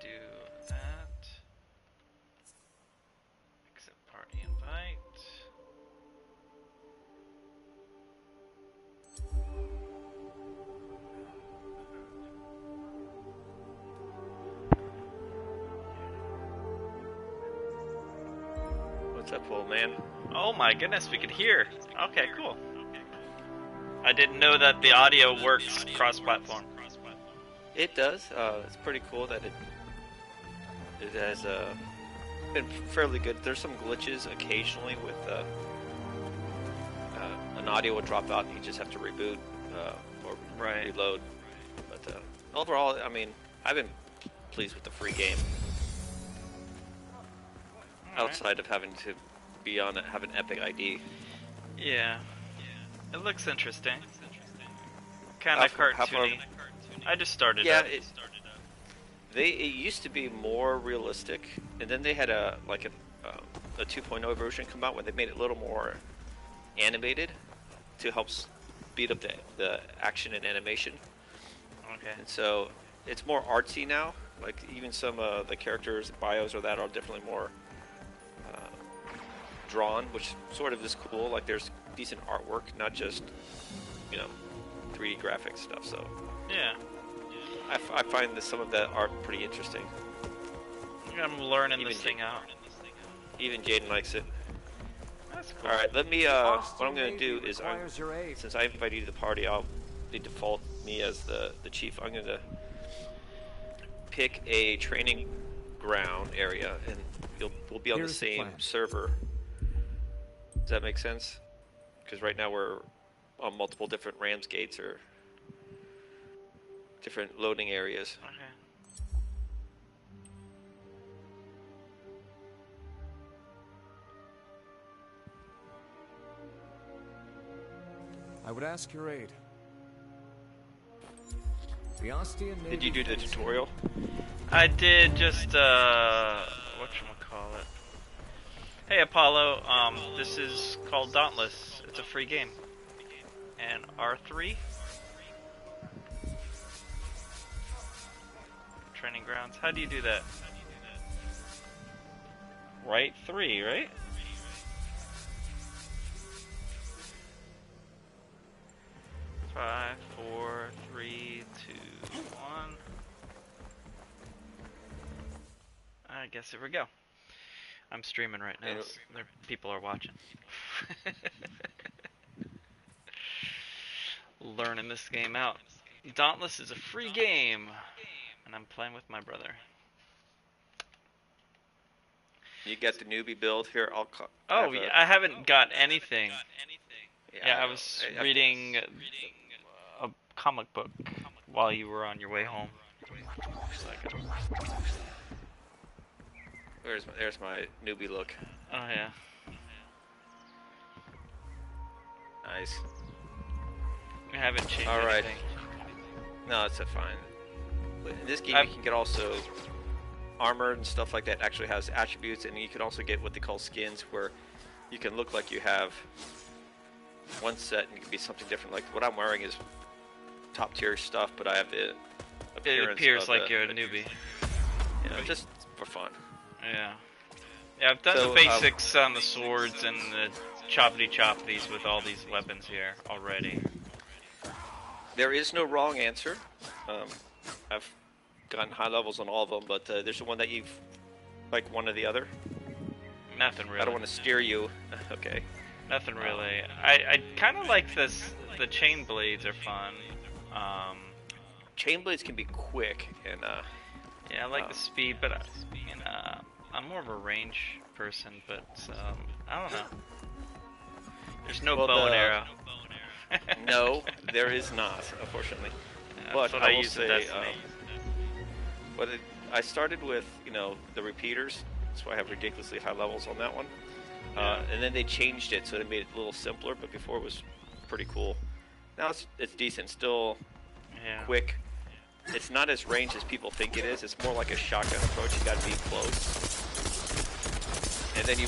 do that. Accept party invite. What's up, old man? Oh my goodness, we could hear. Okay, cool. I didn't know that the audio works cross-platform. It does. It's pretty cool that it has been fairly good. There's some glitches occasionally with an audio will drop out and you just have to reboot or reload. But overall, I mean, I've been pleased with the free game. Outside of having to be on it, have an Epic ID. Yeah. It looks interesting. Kind of cartoony. I just started up. It used to be more realistic, and then they had a 2.0 version come out where they made it a little more animated to help speed up the action and animation. Okay. And so it's more artsy now. Like even some of the characters, bios, or that are definitely more drawn, which sort of is cool. Like there's decent artwork, not just 3D graphics stuff. So yeah. I find that some of that art pretty interesting. I'm learning this thing out. Even Jaden likes it. That's cool. Alright, let me, what I'm going to do is, since I invited you to the party, I'll default me as the chief. I'm going to pick a training ground area, and we'll be on the same server. Does that make sense? Because right now we're on multiple different Rams gates or different loading areas. Okay. I would ask your aid. The Ostian Navy. Did you do the tutorial? I did just whatchamacallit. Hey Apollo, this is called Dauntless. It's a free game. And R3? Training grounds. How do you do that? Right 3, right? Five, four, three, two, one. I guess here we go. I'm streaming right now. People are watching. Learning this game out. Dauntless is a free game, and I'm playing with my brother. You got the newbie build here. Oh, yeah, I haven't got anything. Yeah, I was reading a comic book while you were on your way home. There's my newbie look. Oh yeah. Nice. I haven't changed anything. No, it's fine. But in this game, you can get also armor and stuff like that. Actually has attributes, and you can also get what they call skins, where you can look like you have one set and it can be something different. Like what I'm wearing is top tier stuff, but I have the appearance. It appears like you're a newbie. Just for fun. Yeah. Yeah, I've done the basics on the swords and the choppity-choppities with all these weapons here already. There is no wrong answer. I've gotten high levels on all of them, but there's one that you've like one or the other. Nothing really. I don't want to steer you. Okay. Nothing really. I kind of like this. The chain blades are fun. Chain blades can be quick and. Yeah, I like the speed, but I'm more of a range person. But I don't know. There's no bow and arrow. No, there is not, unfortunately. Yeah, but I will say, I started with the repeaters, so I have ridiculously high levels on that one. And then they changed it, so they made it a little simpler. But before it was pretty cool. Now it's decent, still quick. It's not as ranged as people think it is. It's more like a shotgun approach. You got to be close. And then you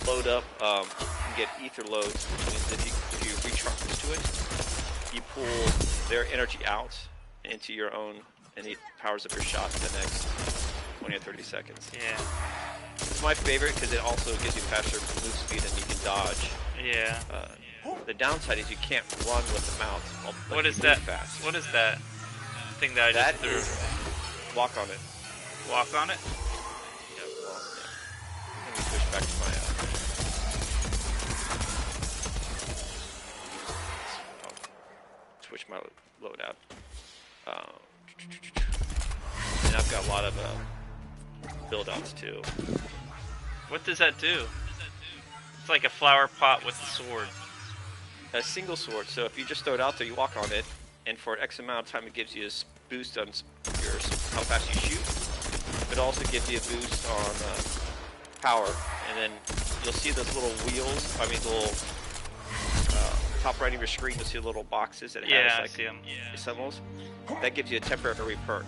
load up, you get ether loads, which means if you recharge to it, you pull their energy out into your own, and it powers up your shot the next 20 or 30 seconds. Yeah. It's my favorite because it also gives you faster move speed and you can dodge. Yeah. The downside is you can't run with the mouse. What is that? What is that thing that I just threw? Is walk on it. Walk on it? Yeah, walk. Let me switch back to my. Switch my loadout. And I've got a lot of build outs too. What does that do? It's like a flower pot with a sword. A single sword, so if you just throw it out there, you walk on it, and for an X amount of time it gives you a boost on how fast you shoot. It also gives you a boost on power, and then you'll see those little wheels, little top right of your screen, you'll see little boxes that has like symbols. That gives you a temporary perk.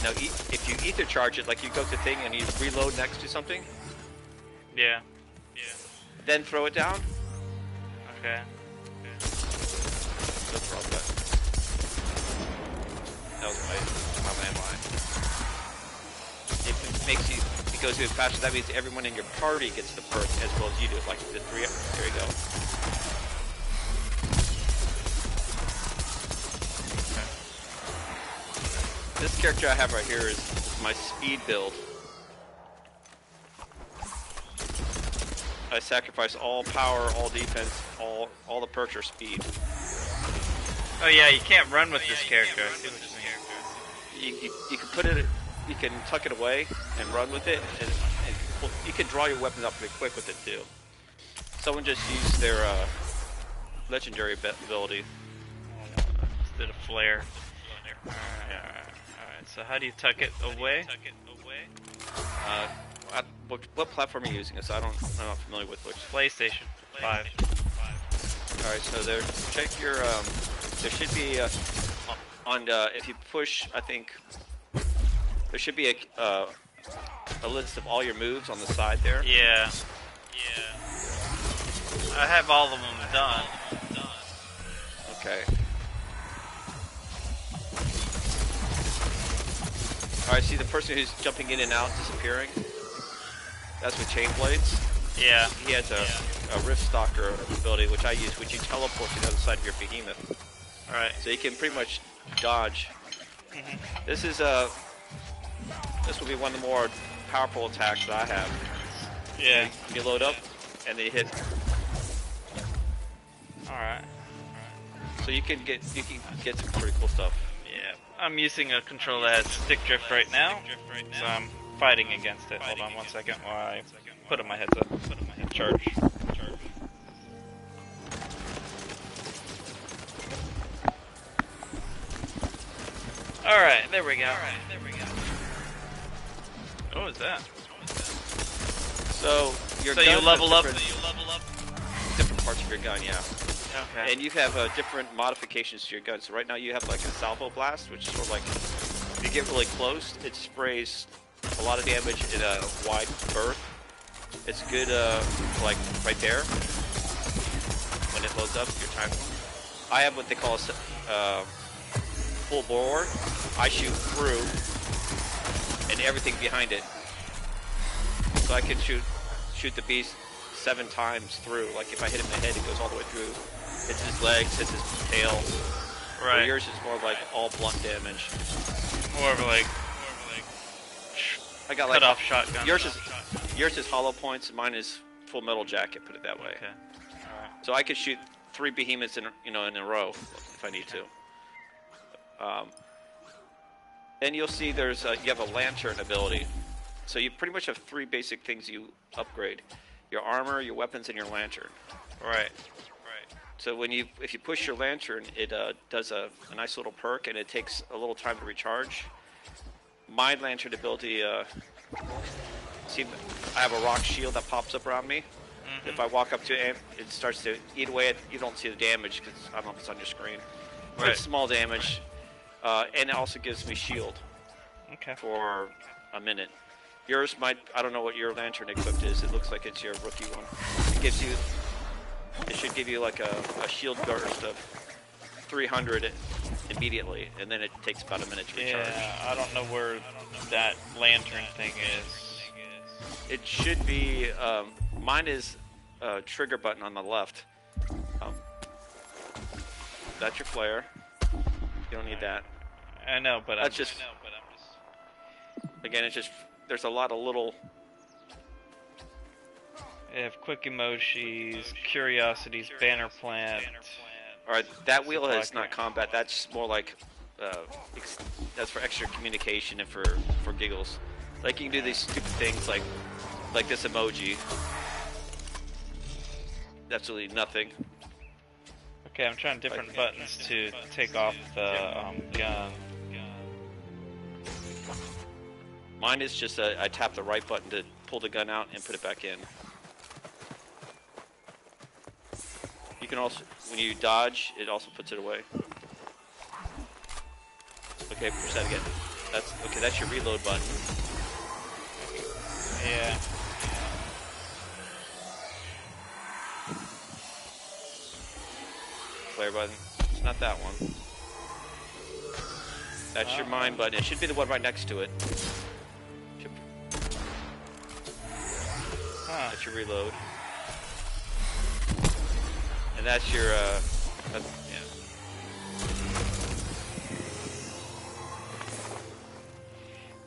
Now, if you ether charge it, like you go to thing and you reload next to something. Yeah. Then throw it down. Okay. That's wrong button. That was my landmine. It makes you, it goes even faster. That means everyone in your party gets the perk as well as you do. Like the three. There you go. Okay. This character I have right here is my speed build. I sacrifice all power, all defense, all the perks are speed. Oh yeah, you can't run with this character. I see what you mean. You can put it, you can tuck it away and run with it, and you can draw your weapons up pretty quick with it too. Someone just used their legendary ability. Just did a flare. Alright. So how do you tuck it away? What platform are you using? So I'm not familiar with which. PlayStation 5. Alright, so there. Check your. There should be if you push, I think there should be a list of all your moves on the side there. Yeah. I have all of them done. Okay. Alright, see the person who's jumping in and out, disappearing? That's with chain blades. Yeah. He has a Rift Stalker ability, which I use, which you teleport to the other side of your behemoth. Alright. So you can pretty much dodge. This is this will be one of the more powerful attacks that I have. Yeah. You load up, and then you hit. Alright. So you can get some pretty cool stuff. Yeah. I'm using a controller that has stick drift right now, so I'm fighting against it. Hold on one second while I put on my headset. Charge. Alright, there we go. What was that? So your so gun you level up. Different parts of your gun, yeah. Okay. And you have different modifications to your gun. So right now you have like a salvo blast, which is sort of like if you get really close, it sprays a lot of damage in a wide berth. It's good, like right there when it loads up your time. I have what they call a full bore. I shoot through and everything behind it, so I can shoot the beast 7 times through. Like if I hit him in the head, it goes all the way through. Hits his legs, hits his tail. Right. Where yours is more like all blunt damage. More of like I got cut like off shotgun. Yours is hollow points. Mine is full metal jacket. Put it that way. Okay. All right. So I could shoot 3 behemoths in a row if I need to. Then you'll see there's you have a lantern ability. So you pretty much have 3 basic things you upgrade: your armor, your weapons, and your lantern. Right. So if you push your lantern, it does a nice little perk, and it takes a little time to recharge. My lantern ability, see, I have a rock shield that pops up around me. If I walk up to it, it starts to eat away at. You don't see the damage because I don't know if it's on your screen. Right. It's small damage, and it also gives me shield. Okay. For a minute. Yours might. I don't know what your lantern equipped is. It looks like it's your rookie one. It gives you. It should give you like a shield burst of 300 immediately, and then it takes about a minute to recharge. Yeah, I don't know where that lantern thing is. It should be, mine is trigger button on the left. That's your flare. You don't need that. I know, but That's just. Again, it's just. There's a lot of little. They have quick emojis, curiosities, banner plant. Alright, that wheel is not combat. That's more like. That's for extra communication and for giggles. Like you can do these stupid things like this emoji. Absolutely nothing. Okay, I'm trying different buttons to take off the gun. Mine is just I tap the right button to pull the gun out and put it back in. You can also, when you dodge, it also puts it away. Okay, push that again. That's your reload button. Yeah. Flare button. It's not that one. That's your mine button. It should be the one right next to it. That's your reload. And that's your, yeah.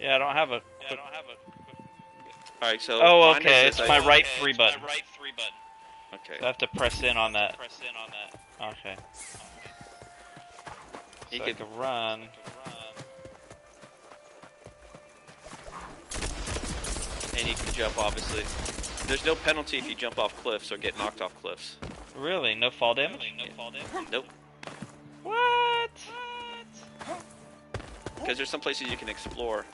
Yeah, I don't have a. Alright, so. Oh, okay. It's my right 3 button. Okay. So I have to press in on that. Okay. You So I can run. And you can jump, obviously. There's no penalty if you jump off cliffs or get knocked off cliffs. Really? No fall damage? Nope. What? Because there's some places you can explore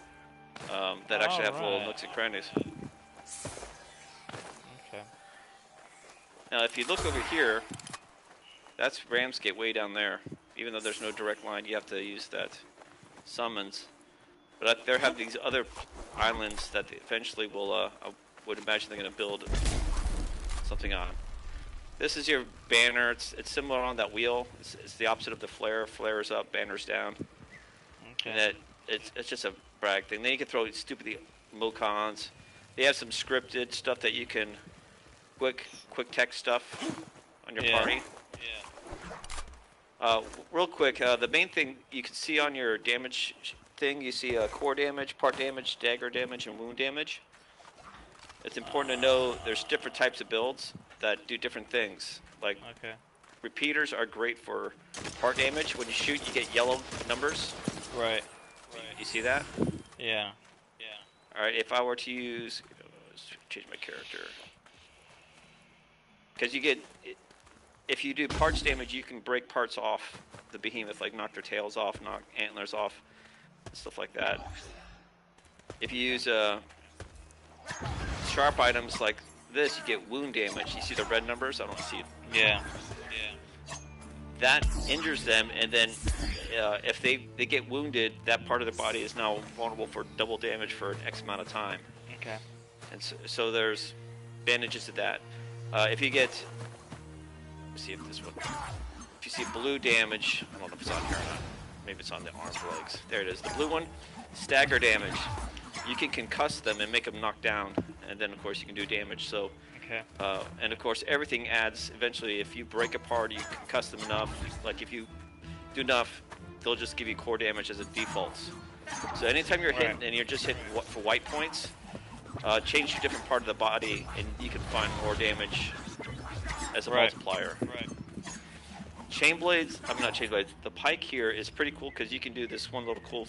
that actually have little nooks and crannies. Okay. Now, if you look over here, that's Ramsgate way down there. Even though there's no direct line, you have to use that summons. But they have these other islands that eventually will, I would imagine they're going to build something on. This is your banner. It's similar on that wheel. It's the opposite of the flare. Flares up, banners down. Okay. And that it's just a brag thing. Then you can throw stupid emocons. They have some scripted stuff that you can quick text stuff on your party. Yeah. Real quick, the main thing you can see on your damage thing, you see core damage, part damage, dagger damage, and wound damage. It's important to know there's different types of builds that do different things. Like repeaters are great for part damage. When you shoot, you get yellow numbers. Right. You see that? Yeah. All right. If I were to use, let's change my character, because you get, if you do parts damage, you can break parts off the behemoth, like knock their tails off, knock antlers off, stuff like that. If you use sharp items like this, you get wound damage. You see the red numbers? I don't see it. Yeah. That injures them, and then if they get wounded, that part of their body is now vulnerable for double damage for an X amount of time. Okay. And so there's advantages to that. If you get, let's see if this one, if you see blue damage, I don't know if it's on here or not. Maybe it's on the arms, legs. There it is. The blue one, stagger damage. You can concuss them and make them knock down, and then of course you can do damage. So, and of course everything adds. Eventually, if you break apart, you concuss them enough. Like if you do enough, they'll just give you core damage as a default. So anytime you're hitting and you're just hitting for white points, change to a different part of the body, and you can find more damage as a multiplier. Chain blades, I'm not chain blades. The pike here is pretty cool because you can do this one little cool.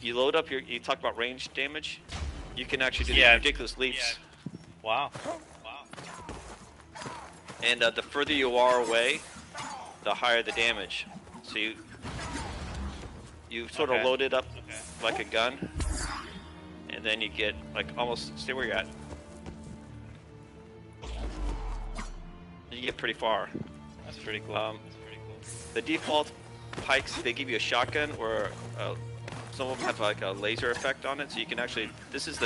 You load up your. You talk about range damage. You can actually do these ridiculous leaps. Wow. And the further you are away, the higher the damage. So you sort of load it up like a gun, and then you get like almost stay where you're at. You get pretty far. That's pretty cool. The default pikes, they give you a shotgun, or some of them have like a laser effect on it, so you can actually. This is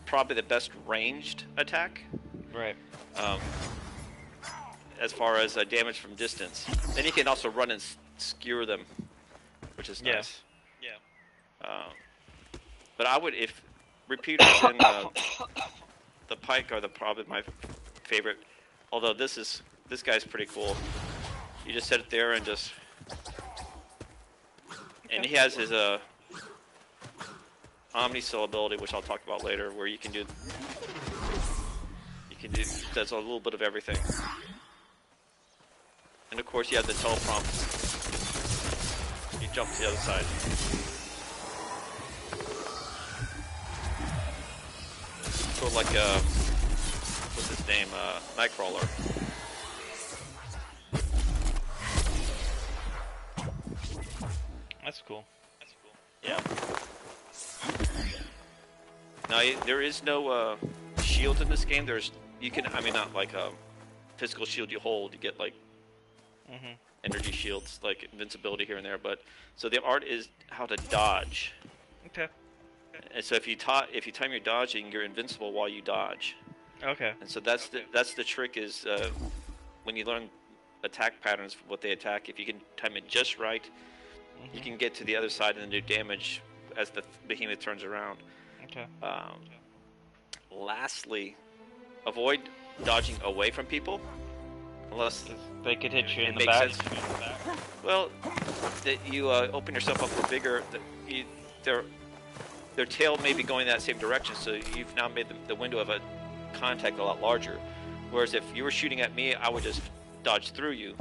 probably the best ranged attack. Right. as far as damage from distance. Then you can also run and skewer them, which is nice. Yeah. But I would, if repeaters and the pike are probably my favorite. Although this guy's pretty cool. You just set it there and just, and he has his Omnicell ability, which I'll talk about later, where you can do does a little bit of everything. And of course you have the teleprompt. You jump to the other side. Sort of like what's his name? Nightcrawler. That's cool. Yeah. Now there is no shield in this game. I mean, not like a physical shield you hold. You get like energy shields, like invincibility here and there. But so the art is how to dodge. Okay. And so if you time your dodging, you're invincible while you dodge. Okay. And so that's the trick is when you learn attack patterns for what they attack. If you can time it just right, you can get to the other side and do damage as the behemoth turns around. Okay. Lastly, avoid dodging away from people, unless they could hit you in the makes back. sense. Well, you open yourself up for bigger. Their tail may be going that same direction, so you've now made the window of a contact a lot larger. Whereas if you were shooting at me, I would just dodge through you.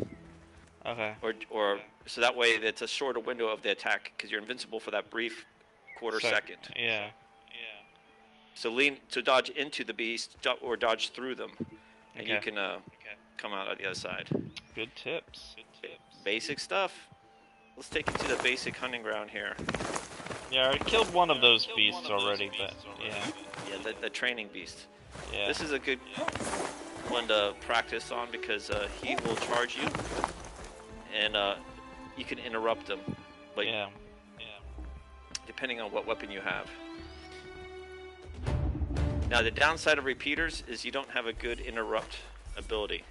Okay. Or so that way it's a shorter window of the attack because you're invincible for that brief quarter second. Yeah. So dodge into the beast or dodge through them, and you can come out on the other side. Good tips. Basic stuff. Let's take it to the basic hunting ground here. Yeah, I killed one of those beasts already, but yeah. Yeah, the training beast. Yeah. This is a good one to practice on because he will charge you, and you can interrupt him. Like, depending on what weapon you have. Now the downside of repeaters is you don't have a good interrupt ability.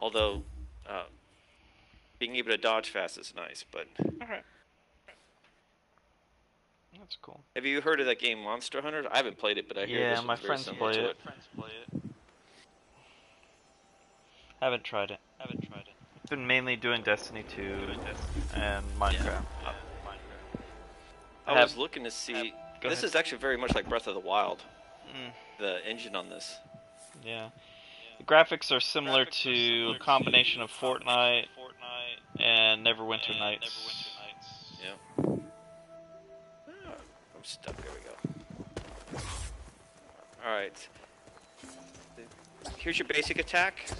Although being able to dodge fast is nice, but Alright. That's cool. Have you heard of that game Monster Hunter? I haven't played it, but I hear this my is very friends similar play to it. Haven't tried it. I've been mainly doing Destiny 2 and Minecraft. I was looking to see. This is actually very much like Breath of the Wild. The engine on this. Yeah. The graphics are similar to a combination of Fortnite and Neverwinter Nights. Yeah. I'm stuck. There we go. Alright. Here's your basic attack.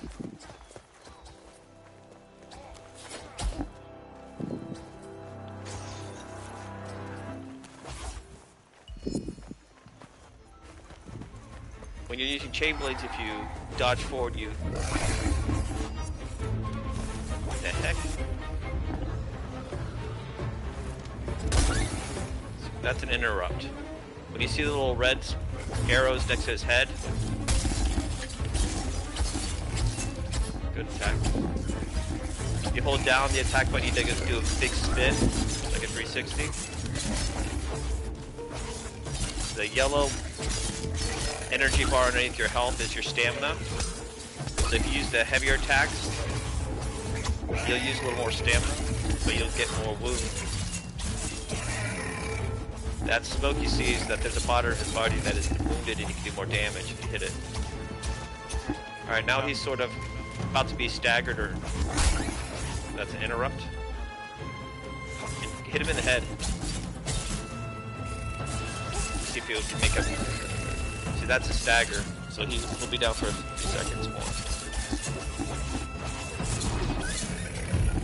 When you're using chain blades, if you dodge forward, you... What the heck? That's an interrupt. When you see the little red arrows next to his head, good attack. You hold down the attack button, you do a big spin, like a 360. The yellow energy bar underneath your health is your stamina. So if you use the heavier attacks, you'll use a little more stamina, but you'll get more wounds. That smoke you see is that there's a part of his body that is wounded and you can do more damage if you hit it. Alright, now he's sort of about to be staggered, or that's an interrupt. Hit him in the head. See if he can make up. See, that's a stagger, so he'll be down for a few seconds more.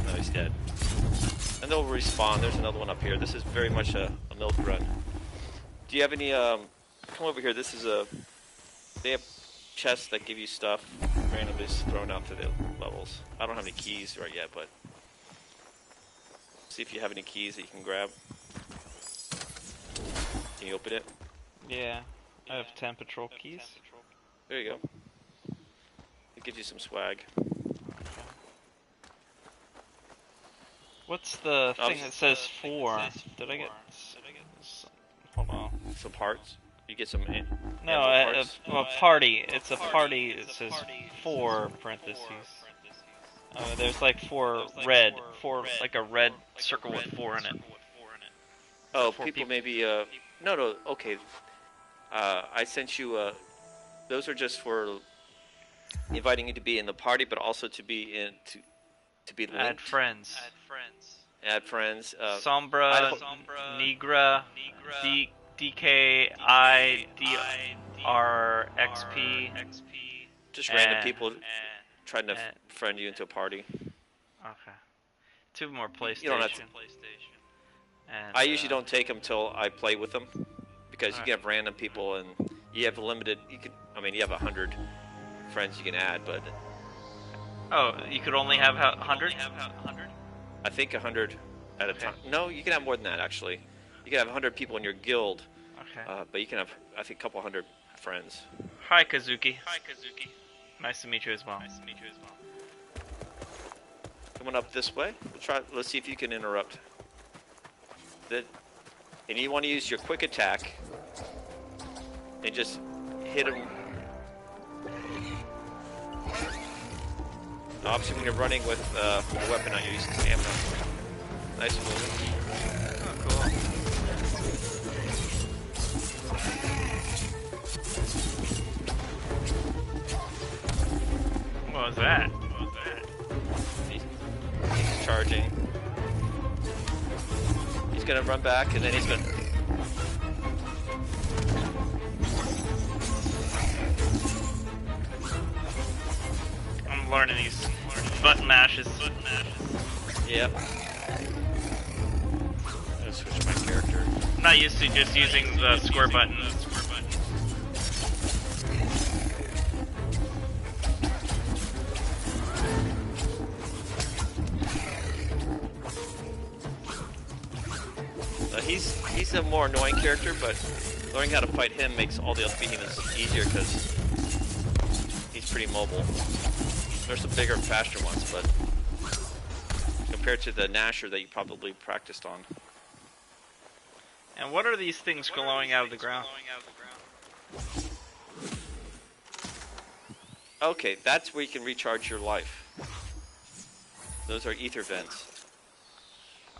No, he's dead. And they'll respawn. There's another one up here. This is very much a milk run. Do you have any, come over here. This is they have chests that give you stuff randomly thrown out to the levels. I don't have any keys right yet, but see if you have any keys that you can grab. Can you open it? Yeah, I have 10 patrol keys. There you go. It gives you some swag. Okay. What's the thing that says 4? Did I get? Hold on. Some parts. You get some. No, a party. It's a party. It says 4 parentheses. There's like 4 red, 4 like a red circle with 4 in it. Oh, people maybe. No. Okay. I sent you. Those are just for inviting you to be in the party, but also to be in to be linked. Add friends. Add friends. Sombra, Nigra, DKIDRXP. Just random people trying to friend you into a party. Okay. 2 more PlayStation. You don't have to. And, I usually don't take them till I play with them, because you can have random people and you have limited. You have 100 friends you can add, but. Oh, you could only have 100? I think 100 at a time. No, you can have more than that, actually. You can have 100 people in your guild. Okay. But you can have, I think, a couple hundred friends. Hi, Kazuki. Nice to meet you as well. Coming up this way. Let's see if you can interrupt. And you want to use your quick attack and just hit him. Obviously, when you're running with a weapon on, you're using stamina. Nice movement. Oh, cool. What was that? He's charging. He's gonna run back, and then he's gonna. I'm learning these button mashes. Yep. I'm gonna switch my character. I'm not used to just using the square button. He's a more annoying character, but learning how to fight him makes all the other behemoths easier because he's pretty mobile. There's some bigger, faster ones, but compared to the Nasher that you probably practiced on. And what are these things glowing out of the ground? Okay, that's where you can recharge your life. Those are ether vents.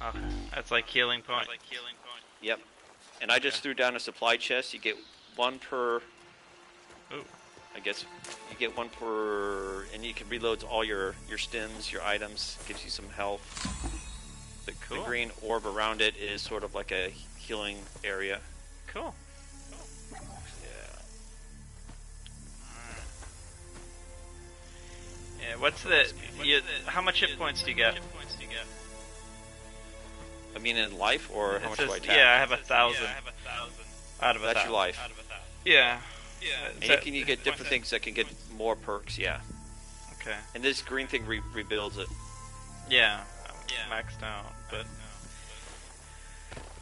Okay, that's like healing point. Yep. And I just threw down a supply chest. You get 1 per. Ooh. I guess you get 1 per, and you can reload all your stims, your items. Gives you some health. The green orb around it is sort of like a healing area. Cool. Yeah. Yeah. What's the? How much hit points do you get? I mean, in life, or how much do I tap? Yeah, I have 1,000. Out of 1,000. That's your life. Yeah. And you get different things that can get more perks, yeah. Okay. And this green thing rebuilds it. Yeah. Maxed out, but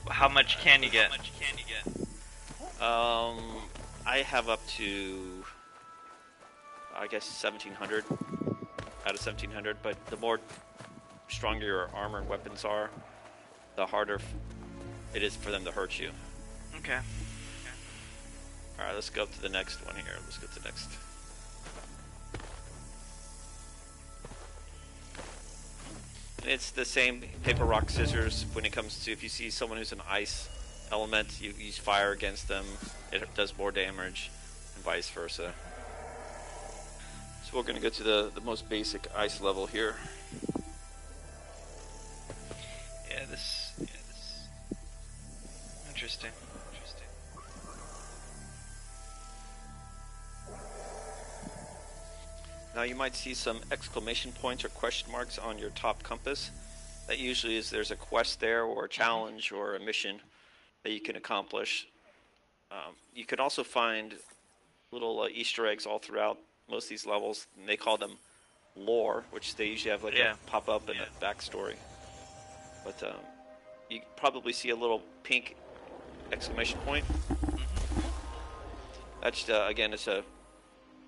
how much can you get? I have up to, I guess, 1,700 out of 1,700. But the more stronger your armor and weapons are, the harder it is for them to hurt you. Okay. Alright, let's go up to the next one here. Let's go to the next. And it's the same paper, rock, scissors when it comes to, if you see someone who's an ice element, you use fire against them. It does more damage, and vice versa. So we're going to go to the most basic ice level here. Yeah, this. Interesting. Now you might see some exclamation points or question marks on your top compass. That usually is there's a quest there, or a challenge, or a mission that you can accomplish. You can also find little Easter eggs all throughout most of these levels, and they call them lore, which they usually have like a pop-up and a backstory. But you probably see a little pink exclamation point. That's again, it's one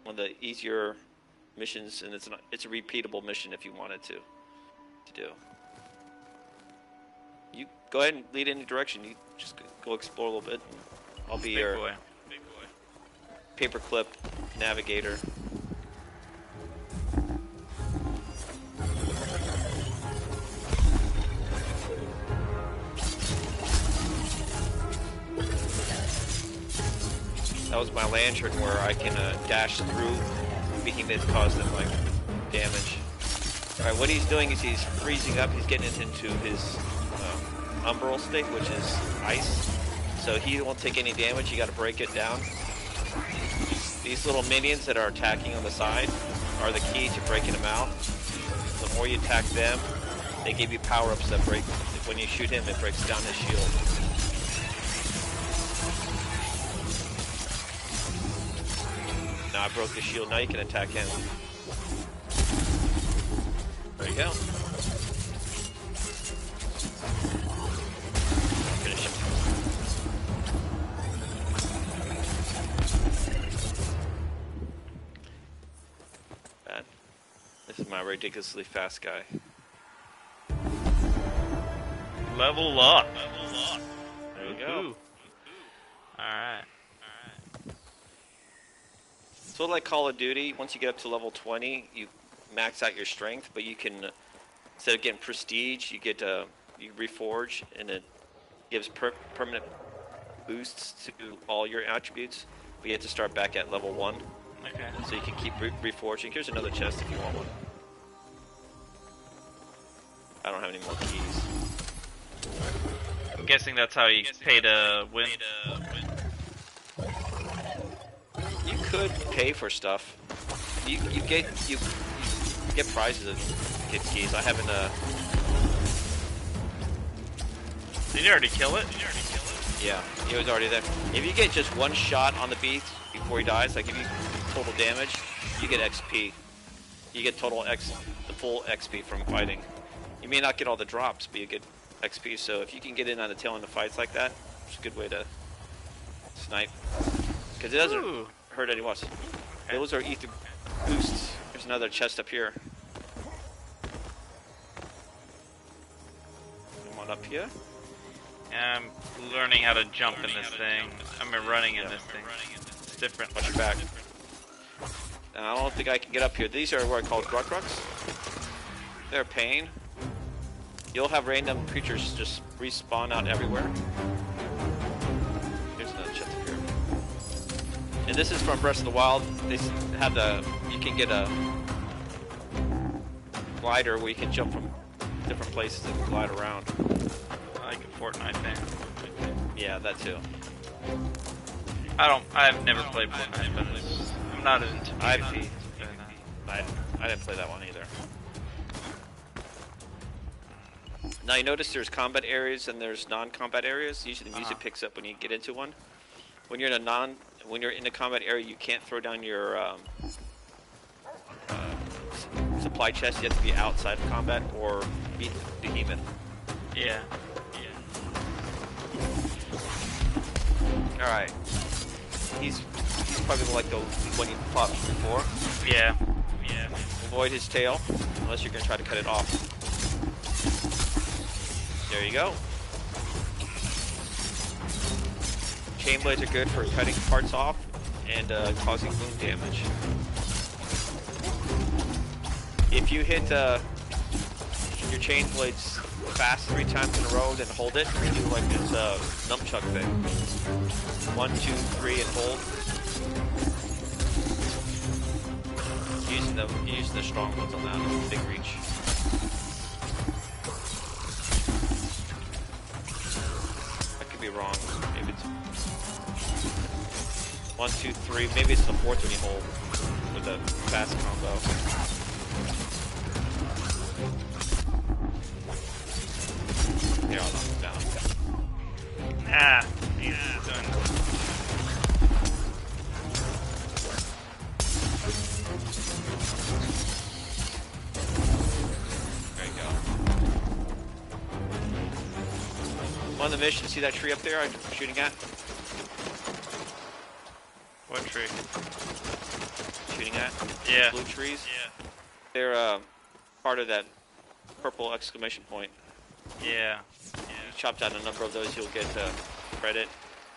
of the easier missions, and it's a repeatable mission if you wanted to do. You go ahead and lead any direction. You just go explore a little bit. And I'll be Big your boy. paperclip navigator. That was my lantern where I can dash through behemoths, cause them like damage. Alright, what he's doing is he's freezing up, he's getting it into his umbral state, which is ice. So he won't take any damage, you gotta break it down. These little minions that are attacking on the side are the key to breaking them out. The more you attack them, they give you power-ups that break. When you shoot him, it breaks down his shield. Now I broke the shield, now you can attack him. There you go. Finish him. Bad. This is my ridiculously fast guy. Level up. There you go. Alright. So like Call of Duty, once you get up to level 20, you max out your strength, but you can, instead of getting prestige, you get you reforge, and it gives permanent boosts to all your attributes. But you have to start back at level 1, Okay. so you can keep reforging. Here's another chest if you want one. I don't have any more keys. I'm guessing that's how you pay to win. You could pay for stuff. You get prizes and get keys. I haven't Did you already kill it? Yeah, he was already there. If you get just one shot on the beast before he dies, like if you total damage, you get XP. You get the full XP from fighting. You may not get all the drops, but you get XP. So if you can get in on the tail end of fights like that, it's a good way to snipe. Because it doesn't hurt anyone else. Those are ether boosts. There's another chest up here. Come on up here. I'm learning how to jump in this thing. I'm running in this thing. It's different. Watch your back. I don't think I can get up here. These are what I call Grukruks. They're a pain. You'll have random creatures just respawn out everywhere. Here's another chest up here. And this is from Breath of the Wild. They have you can get a glider where you can jump from different places and glide around. Like a Fortnite thing. Yeah, that too. I've never played Fortnite, but I'm not into PvP. I didn't play that one either. Now you notice there's combat areas and there's non-combat areas. Usually the music picks up when you get into one. When you're in a combat area, you can't throw down your supply chest. You have to be outside of combat or beat the behemoth. Yeah. All right. He's probably like the one you fought before. Yeah. Avoid his tail, unless you're gonna try to cut it off. There you go. Chain blades are good for cutting parts off and causing wound damage. If you hit your chain blades fast 3 times in a row, then hold it. You do like this nunchuck thing. 1, 2, 3, and hold. Using the strong ones on that big reach. I could be wrong. Maybe it's 1, 2, 3. Maybe it's the 4th when you hold with the fast combo. Here, I'll knock him down. Ah, he's done. There you go. On the mission, see that tree up there I'm shooting at? What tree? Shooting at? Yeah. Blue trees? Yeah. They're part of that purple exclamation point. Yeah. chop down a number of those, you'll get credit.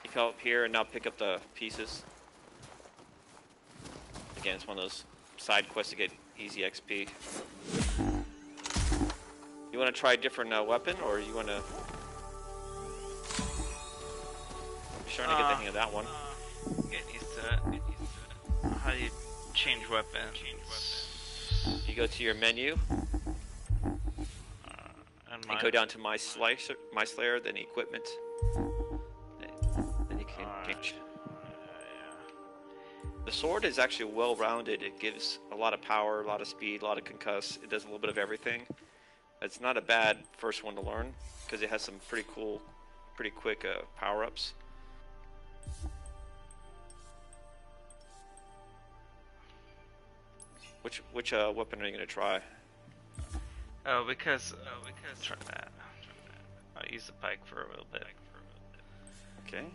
You come up here and now pick up the pieces. Again, it's one of those side quests to get easy XP. You want to try a different weapon, or you want to? I'm starting to get the hang of that one. Get used to it. How do you change weapons? You go to your menu. And You go down to my Slayer, then equipment. Then you can change. The sword is actually well-rounded. It gives a lot of power, a lot of speed, a lot of concuss. It does a little bit of everything. It's not a bad first one to learn because it has some pretty cool, pretty quick power-ups. Which weapon are you gonna try? Because try that. I'll use the pike for a little bit. Okay.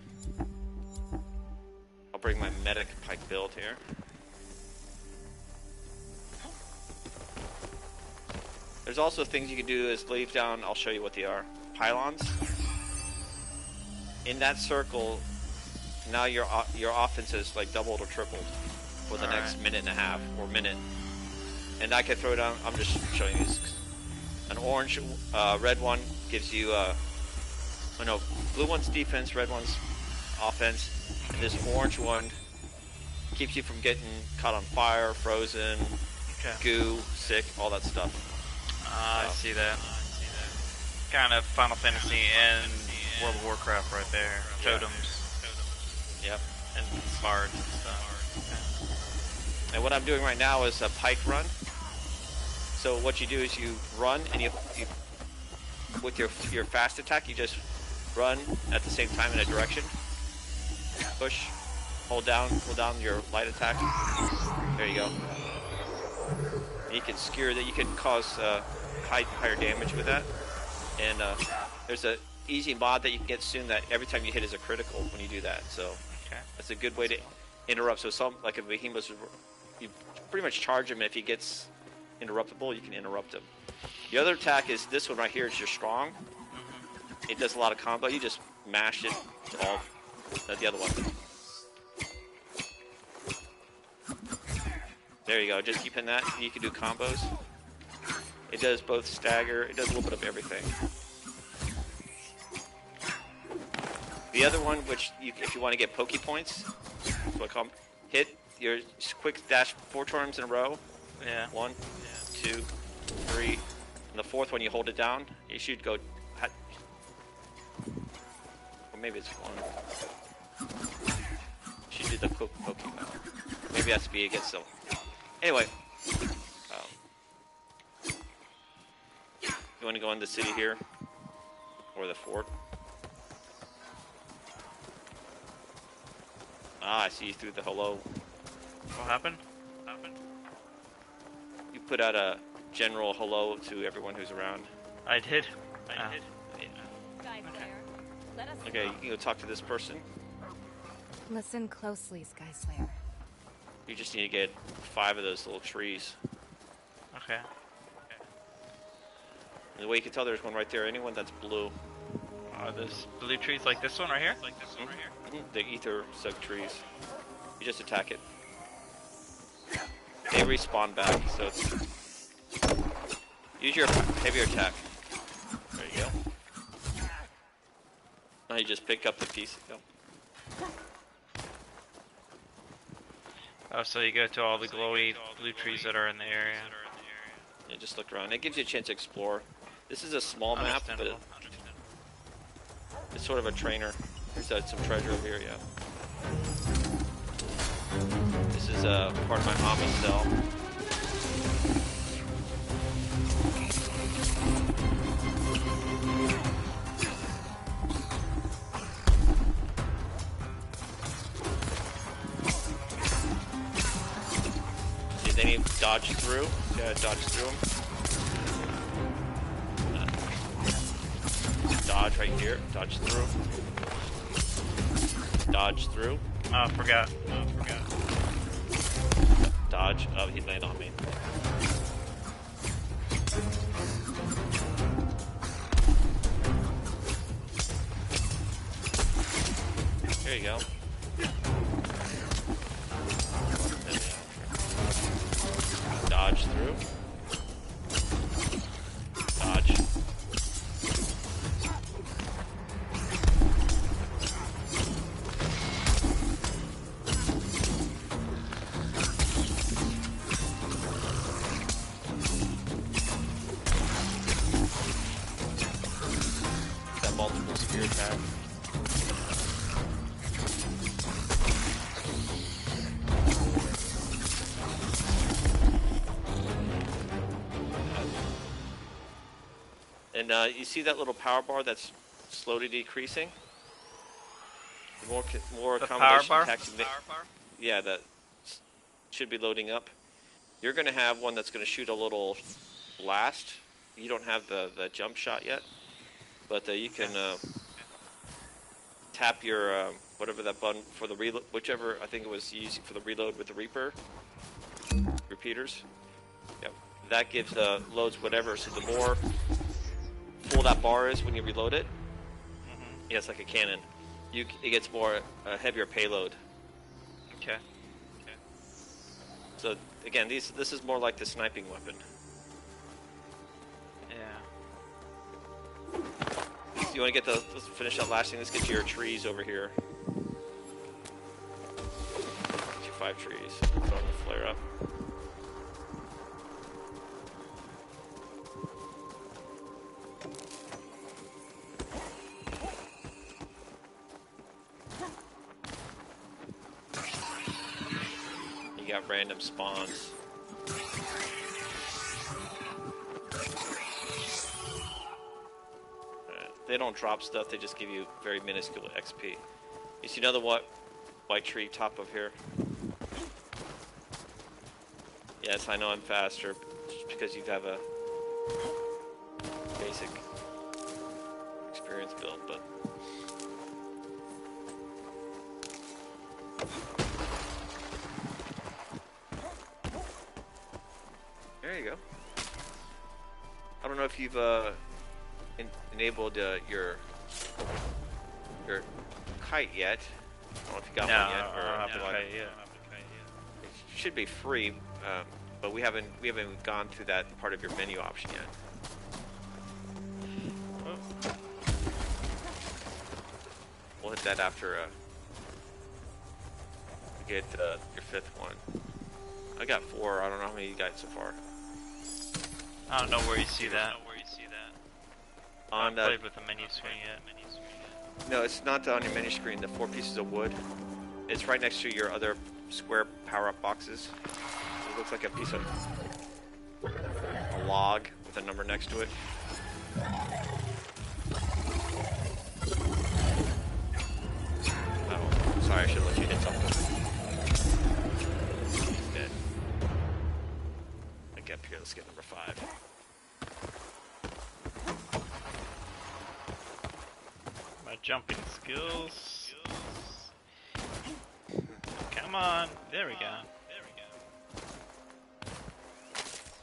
I'll bring my medic pike build here. There's also things you can do is leave down, I'll show you what they are. Pylons. In that circle, now your offense is like doubled or tripled for the next minute and a half or minute. And I can throw down, I'm just showing you this. An orange, red one gives you, blue one's defense, red one's offense. And this orange one keeps you from getting caught on fire, frozen, goo, sick, all that stuff. I see that. Kind of Final Fantasy and World of Warcraft right there. Totems. Yep. And bards and stuff. And what I'm doing right now is a pike run. So what you do is you run and you with your fast attack, you just run at the same time in a direction. Push, hold down your light attack. There you go. And you can skewer that. You can cause higher damage with that. And there's a easy mod that you can get soon that every time you hit is a critical when you do that. So that's a good way to interrupt. So some like a behemoth, you pretty much charge him, and if he gets interruptible, you can interrupt him. The other attack is this one right here. Is your strong. It does a lot of combo. You just mash it to all. The other one. There you go. Just keep in that. You can do combos. It does both stagger. It does a little bit of everything. The other one, which if you want to get Poke points, that's what I call them. Hit your quick dash 4 times in a row. Yeah. 1, 2, 3. And the fourth one, you hold it down. You should go. Or maybe it's 1. She did the Pokemon. Maybe that's B against them. Anyway, you want to go in the city here or the fort? Ah, I see you through the hello. What happened? You put out a general hello to everyone who's around. I did. Okay, you can go talk to this person. Listen closely, Sky Slayer. You just need to get 5 of those little trees. Okay. And the way you can tell, there's one right there. Anyone that's blue. There's blue trees like this one right here? The ether sug trees. You just attack it. They respawn back, so it's... Use your heavier attack. There you go. Now you just pick up the piece. Go. Oh, so you go to all the glowy blue trees that are in the area. Yeah, just look around. It gives you a chance to explore. This is a small map, but it's sort of a trainer. There's some treasure over here, yeah. This is part of my Mama cell. Then you dodge through. Yeah, dodge through them. Dodge right here. Dodge through. Dodge through. Oh, forgot. Dodge. Oh, he landed on me. There you go. Dodge through. Dodge. That multiple spear attack. And you see that little power bar that's slowly decreasing? The more The power combination bar? attacks you make, yeah, that should be loading up. You're going to have one that's going to shoot a little blast. You don't have the jump shot yet, but you can tap your whatever that button for the reload, whichever I think it was using for the reload with the Reaper repeaters. Yep, that gives loads whatever. So the more full that bar is when you reload it, yeah, it's like a cannon. It gets more heavier payload. Okay. So again, this is more like the sniping weapon. Yeah. You want to get let's finish that last thing. Let's get your trees over here. Get your 5 trees. Throwing the flare up. You got random spawns. They don't drop stuff, they just give you very minuscule XP. You see another white tree top of here? Yes, I know I'm faster, just because you have a basic experience build, but... There you go. I don't know if you've enabled your kite yet. I don't know if you got one yet. I don't have a kite yet. It should be free, but we haven't gone through that part of your menu option yet. Oh. We'll hit that after we get your 5th one. I got 4. I don't know how many you got so far. I don't know where you see that. I On haven't played with the menu screen yet. No, it's not on your menu screen. The 4 pieces of wood. It's right next to your other square power-up boxes. It looks like a piece of a log with a number next to it. Oh, sorry, I should let you hit something. Dead. Like up here, let's get number 5. My jumping skills. Come on. There we go.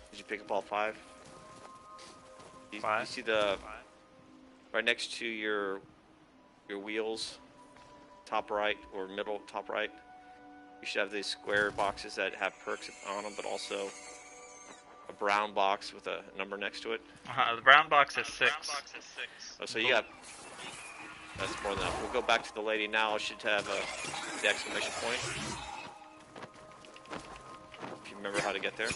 Did you pick up all 5? You 5? see the right next to your wheels, top right or middle top right? You should have these square boxes that have perks on them, but also a brown box with a number next to it. The brown box is 6. Oh, so you got... That's more than enough. We'll go back to the lady now. It should have the exclamation point. If you remember how to get there.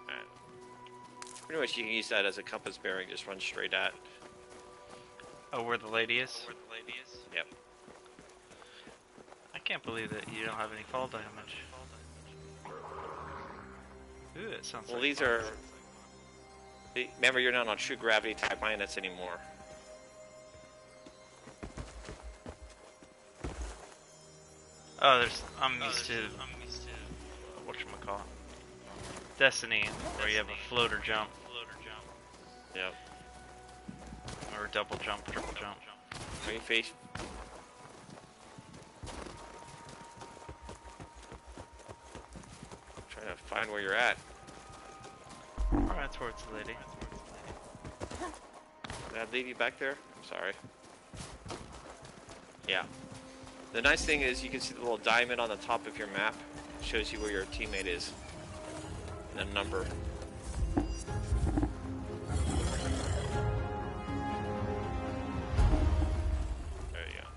Alright. Pretty much you can use that as a compass bearing, just run straight at. Oh, where the lady is? Yep. I can't believe that you don't have any fall damage. Ooh, it sounds Well, like these fun. are... Remember, you're not on true gravity type planets anymore. Oh, I'm used to whatchamacallit. Destiny, where you have a floater jump. Yep. Or double jump, triple jump. When you face... Trying to find where you're at. Alright, towards the lady. Did I leave you back there? I'm sorry. Yeah. The nice thing is you can see the little diamond on the top of your map. It shows you where your teammate is. And a number. There you go.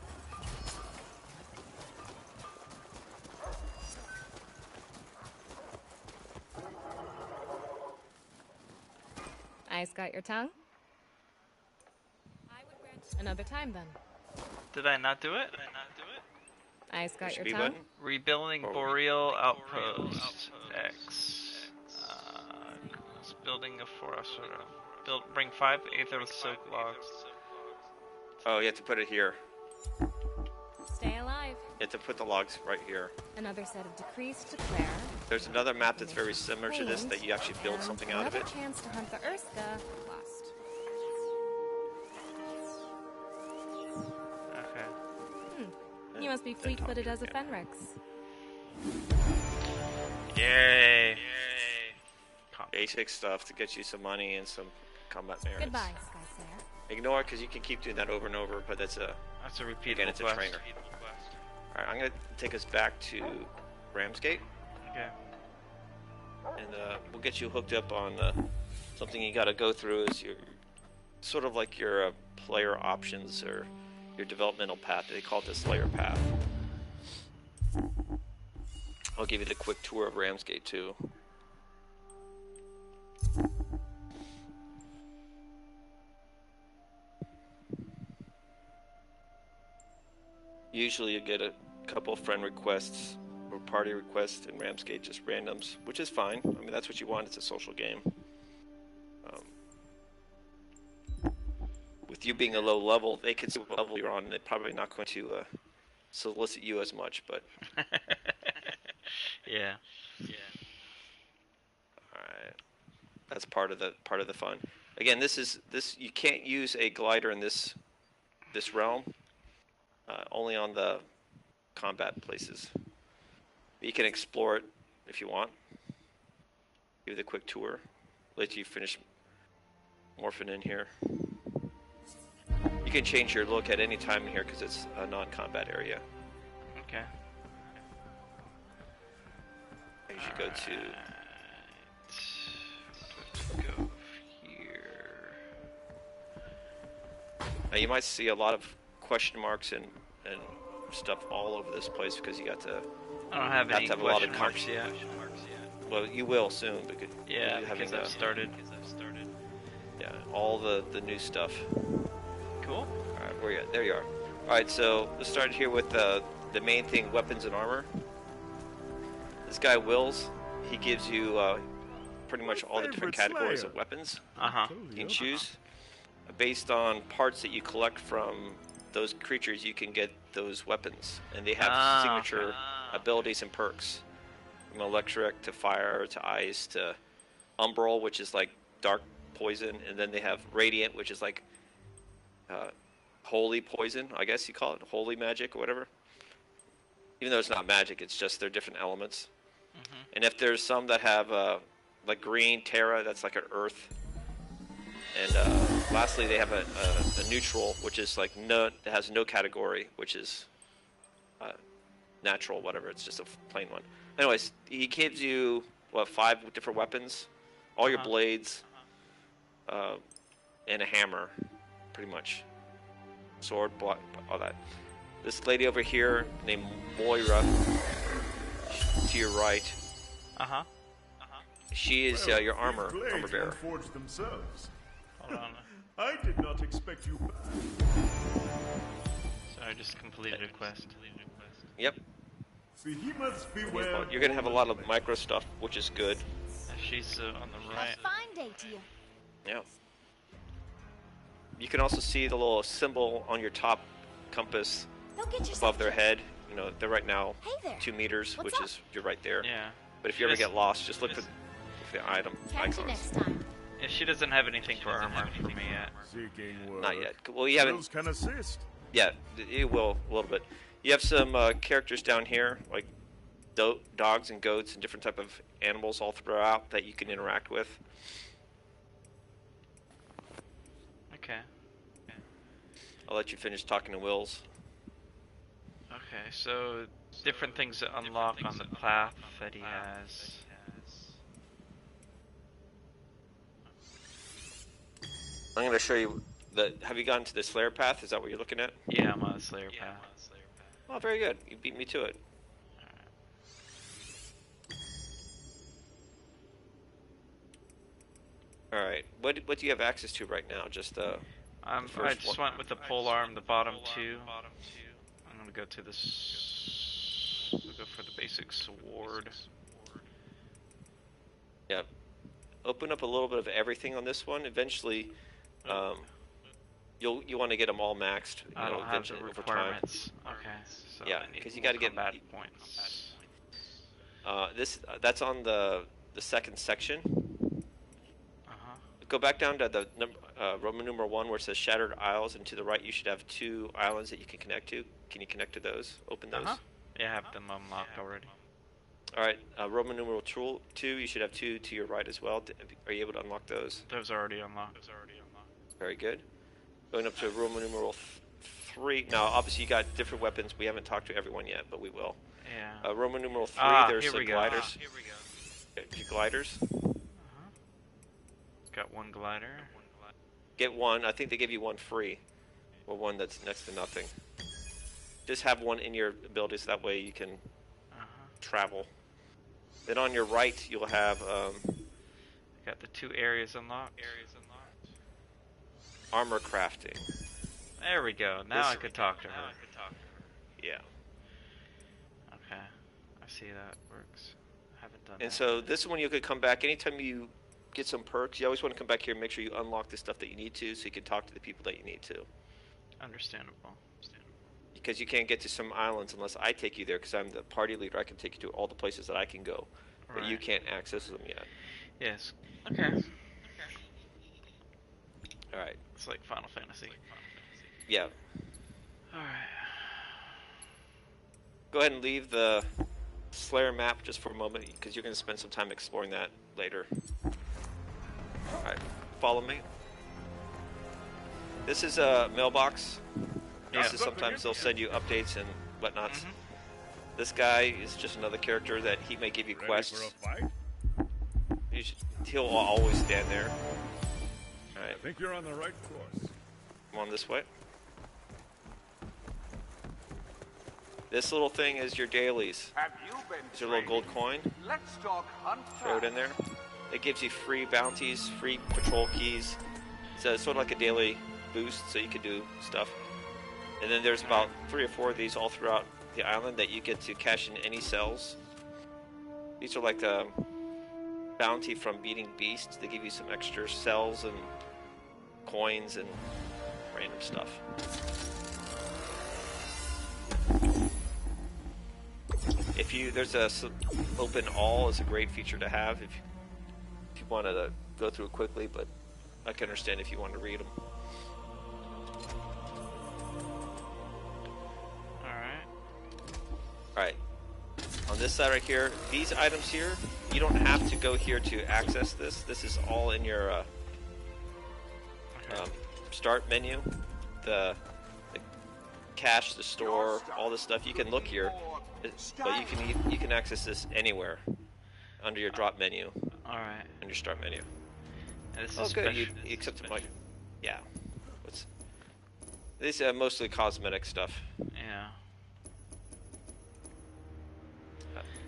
Eyes got your tongue? Another time then. Did I not do it? Eyes got Push your B tongue? button. Rebuilding Or- Boreal Outpost. X. Building a forest. Bring 5 Aether Silk logs. Oh, you have to put it here. Stay alive. You have to put the logs right here. Another set of decrees to declare. There's another map that's very similar to this that you actually build And something out of another it. chance to hunt the Urska lost. Okay. You must be fleet-footed as a Yeah. Fenrix. Yay. Basic stuff to get you some money and some combat merits. Goodbye, Skyslayer. Ignore it because you can keep doing that over and over, but that's a That's a repeatable again, it's a quest. trainer. Alright, I'm gonna take us back to Ramsgate, Okay. and we'll get you hooked up on something you gotta go through is your sort of like your player options or your developmental path. They call it the Slayer path. I'll give you the quick tour of Ramsgate too. Usually you get a couple of friend requests or party requests in Ramsgate, just randoms, which is fine. I mean, that's what you want. It's a social game. With you being a low level, they can see what level you're on, and they're probably not going to solicit you as much. But Yeah. all right, that's part of the fun. Again, this you can't use a glider in this realm. Only on the combat places. You can explore it if you want. Give it a quick tour. Let you finish morphing in here. You can change your look at any time in here because it's a non-combat area. Okay. You should go to. Let's go here. Now you might see a lot of question marks and stuff all over this place because you got to. I don't have any to have a lot of question marks yet. Well, you will soon because Yeah, you're because having I've started. yeah, all the new stuff. Cool. All right, where you at? There you are. All right, so let's start here with the main thing: weapons and armor. This guy Wills, he gives you pretty much all the different categories of weapons Uh-huh. you can choose. Based on parts that you collect from those creatures, you can get those weapons, and they have signature abilities and perks, from electric to fire to ice to umbral, which is like dark poison, and then they have radiant, which is like holy poison, I guess you call it, holy magic or whatever. Even though it's not magic, it's just they're different elements. And if there's some that have like green terra, that's like an earth. And lastly, they have a neutral, which is like it has no category, which is natural, whatever. It's just a plain one. Anyways, he gives you 5 different weapons, all your blades, and a hammer, pretty much. Sword, all that. This lady over here named Moira, to your right, Uh-huh. she is your armor bearer. Forged themselves. Hold on. I did not expect you back. So I just completed a quest. Yep. Behemoths beware. You're gonna have a lot of micro stuff, which is good. She's on the right. Fine day to you. Yeah. You can also see the little symbol on your top compass Don't get yourself above their head. You know, they're right now Hey there. 2 meters, What's which up? is you're right there. Yeah. But if you ever get lost, just look for the item Catch you icons. next time. Yeah, she doesn't have anything for armor for me yet. Seeking word. Not yet. Well, you haven't. Skills can assist. Yeah, it will a little bit. You have some characters down here, like dogs and goats and different type of animals all throughout that you can interact with. Okay. I'll let you finish talking to Wills. Okay, so different things that unlock on the path that he has. I'm going to show you the. Have you gotten to the Slayer path? Is that what you're looking at? Yeah, I'm on the Slayer path. Oh, very good. You beat me to it. All right. What do you have access to right now? Just I first just one. went with the pole arm, the bottom two. I'm gonna go to this. We'll go for the basic sword. Yeah. Open up a little bit of everything on this one. Eventually, you want to get them all maxed. You I know, don't have the eventually over time. requirements. Okay. So Yeah, I need 'cause you gotta get- combat points. That's on the second section. Go back down to the Roman numeral 1 where it says Shattered Isles, and to the right you should have 2 islands that you can connect to. Can you connect to those? Open those. Yeah, I have them unlocked already. Alright, Roman numeral 2, you should have 2 to your right as well. Are you able to unlock those? Those are already unlocked. Very good. Going up to Roman numeral 3. Now, obviously you got different weapons. We haven't talked to everyone yet, but we will. Yeah. Roman numeral 3, there's here some we go. gliders. Gliders. Got one glider. Get one. I think they give you one free, or one that's next to nothing. Just have one in your abilities. That way you can travel. Then on your right, you'll have Got the 2 areas unlocked. armor crafting. There we go. Now I could talk to her. Yeah. Okay. I see that works. I haven't done And that. so this one you could come back anytime you get some perks. You always want to come back here and make sure you unlock the stuff that you need to, so you can talk to the people that you need to. Understandable. Because you can't get to some islands unless I take you there, because I'm the party leader. I can take you to all the places that I can go, but you Right. can't access them yet. Yes. Okay. All right. It's like Final Fantasy. Yeah. Alright. Go ahead and leave the Slayer map just for a moment, because you're going to spend some time exploring that later. Alright, follow me. This is a mailbox. This is sometimes they'll send you updates and whatnots. This guy is just another character that he may give you Ready quests. for a fight? He'll always stand there. I Alright, think you're on the right course. come on this way. This little thing is your dailies. Have you been It's your little gold coin. Let's talk hunt. Throw it in there. It gives you free bounties, free patrol keys. So it's sort of like a daily boost, so you can do stuff. And then there's about 3 or 4 of these all throughout the island that you get to cash in any cells. These are like a bounty from beating beasts. They give you some extra cells and coins and random stuff. If you there's a open all is a great feature to have if you wanted to go through it quickly, but I can understand if you want to read them. Alright. On this side right here, these items here, you don't have to go here to access this. This is all in your start menu. The cache, the store, all this stuff. You can look here, but you can access this anywhere under your drop menu. Alright. On your start menu. And this Oh, is good. special. You accept my. Yeah. What's these are mostly cosmetic stuff. Yeah.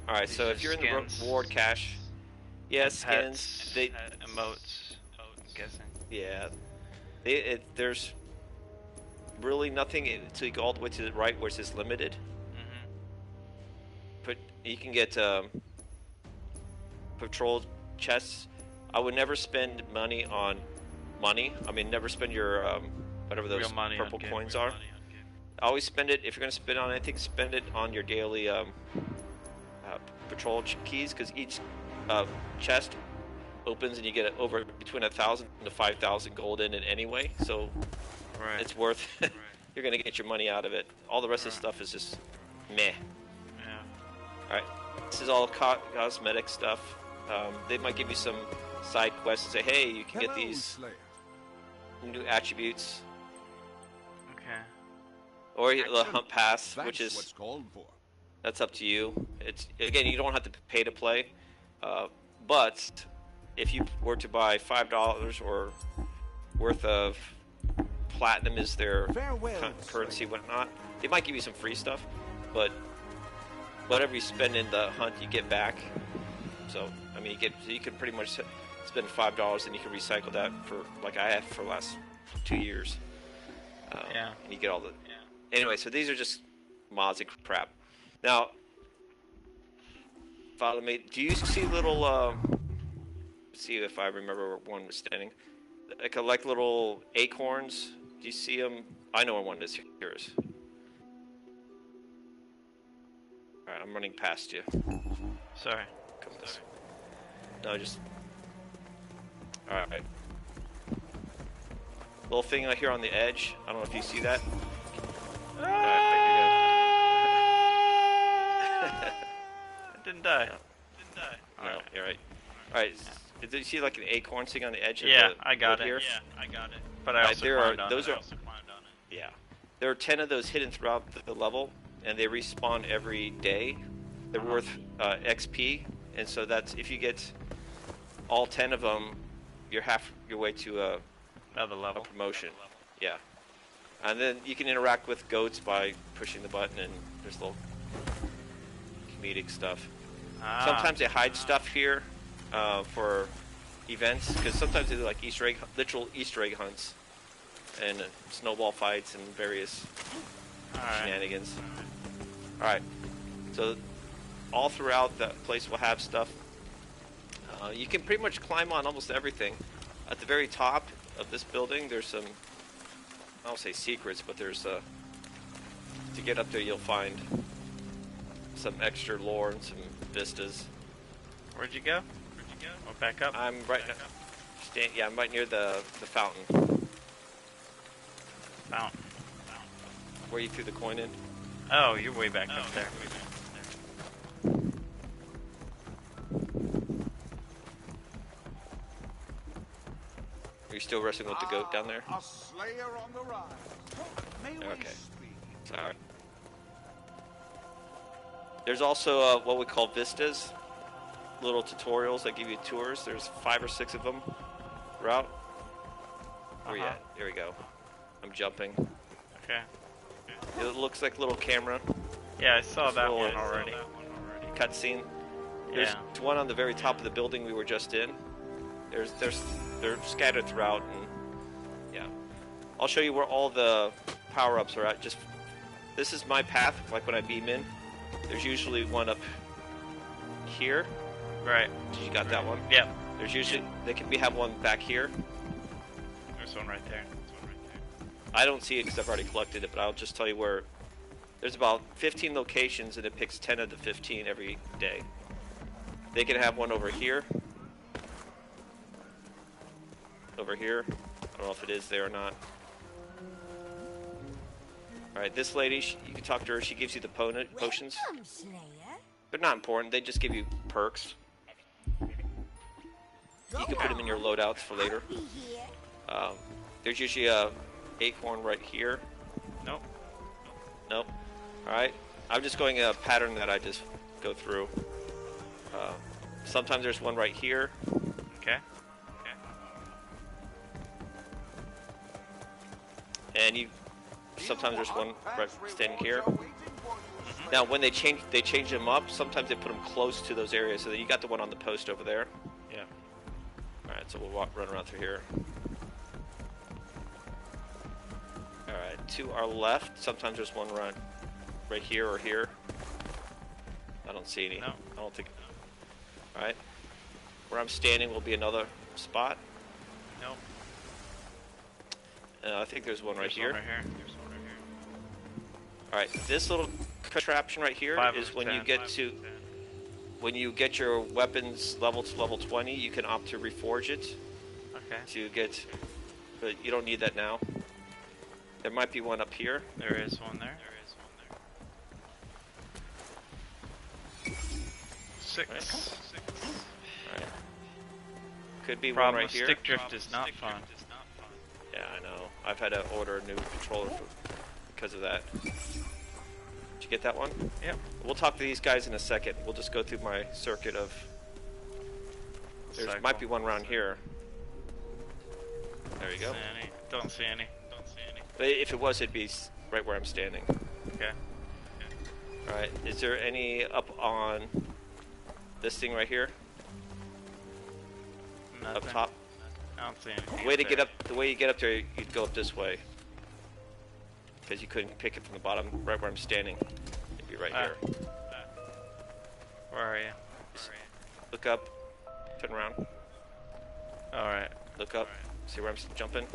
All right. These So are if you're in skins. the reward cache, yeah, skins. Pets, They emotes, I'm guessing. yeah. There's really nothing until you go all the way to the right where it says limited. But you can get patrol chests. I would never spend money on money. I mean, never spend your whatever those Real money on purple game. coins are. Always spend it if you're going to spend on anything. Spend it on your daily patrol keys, because each chest opens and you get over between 1,000 to 5,000 gold in it anyway. So Right. it's worth. You're going to get your money out of it. All the rest of the stuff is just meh. Yeah. Alright, this is all cosmetic stuff. They might give you some side quests and say, hey, you can get Hello, these Slayer. new attributes. Okay. or the hunt pass, That's which is what's called for. that's up to you. It's again, you don't have to pay to play, but if you were to buy $5 or worth of platinum is their Farewell, currency, whatnot, they might give you some free stuff, but whatever you spend in the hunt, you get back. So I mean, you can pretty much spend $5 and you can recycle that for like I have for the last 2 years. Yeah. And you get all the. Anyway, so these are just mods and crap. Now, follow me. Do you see little? See if I remember where one was standing. Like little acorns. Do you see them? I know where one is. Here is. All right, I'm running past you. Sorry. Come this. No, just. All right. Little thing out here on the edge. I don't know if you see that. I didn't die. No, you're right. All right. Did you see like an acorn sitting on the edge? Yeah, of the I got wood it. here? Yeah, I got it. But I Right, also there are- climbed on those it. are- Yeah. There are 10 of those hidden throughout the level, and they respawn every day. They're worth XP, and so that's if you get all 10 of them, you're half your way to Another a level. promotion. Yeah. And then you can interact with goats by pushing the button, and there's little comedic stuff. Ah. Sometimes they hide stuff here for events, because sometimes they do like literal Easter egg hunts, and snowball fights and various Alright. shenanigans. Alright, so all throughout the place will have stuff. You can pretty much climb on almost everything. At the very top of this building, there's some, I don't say secrets, but there's to get up there you'll find some extra lore and some vistas. Where'd you go? Oh, back up. I'm right now. Yeah, I'm right near the fountain. Fountain. Where you threw the coin in. Oh, you're way back up there. Are you still wrestling with the goat down there? A slayer on the rise. May we Okay. speak? Sorry. There's also what we call vistas, little tutorials that give you tours. There's 5 or 6 of them throughout. Where you at? There we go. I'm jumping. Okay. It looks like a little camera Yeah, I saw that Little- one already. cutscene. There's Yeah. one on the very top of the building we were just in. They're scattered throughout, and yeah. I'll show you where all the power-ups are at. This is my path, like when I beam in. There's usually one up here. Right. You got that one? Yep. There's usually have one back here. There's one right there. I don't see it because I've already collected it, but I'll just tell you where. There's about 15 locations, and it picks 10 of the 15 every day. They can have one over here. Over here. I don't know if it is there or not. Alright, this lady, you can talk to her. She gives you the potions. Welcome, Slayer. They're not important. They just give you perks. You can put them in your loadouts for later. Be here. There's usually a acorn right here. Nope. Nope. Alright. I'm just going a pattern that I just go through. Sometimes there's one right here. Okay. And sometimes there's one right standing here. Now when they change them up, sometimes they put them close to those areas. So that you got the one on the post over there. Yeah. Alright, so we'll run around through here. Alright, to our left, sometimes there's one right here or here. I don't see any. No. I don't think. Alright. Where I'm standing will be another spot. Nope. I think there's one right There's here. one right here. There's one right here. Alright, this little contraption right here 5 is of when 10. you get to. When you get your weapons level to level 20, you can opt to reforge it Okay. to get. But you don't need that now. There might be one up here. There is one there. 6. Alright. Could be Problem one right with here. stick drift is not fun. Yeah, I know. I've had to order a new controller for because of that. Did you get that one? Yep. We'll talk to these guys in a second. We'll just go through my circuit of... There might be one around here. There you go. Don't see any. But if it was, it'd be right where I'm standing. Okay. Alright, is there any up on this thing right here? Nothing. Up top? I don't see anything. The way you get up there, you'd go up this way. Because you couldn't pick it from the bottom, right where I'm standing. It'd be right here. Where are you? Look up, turn around, Alright. look up, see where I'm jumping?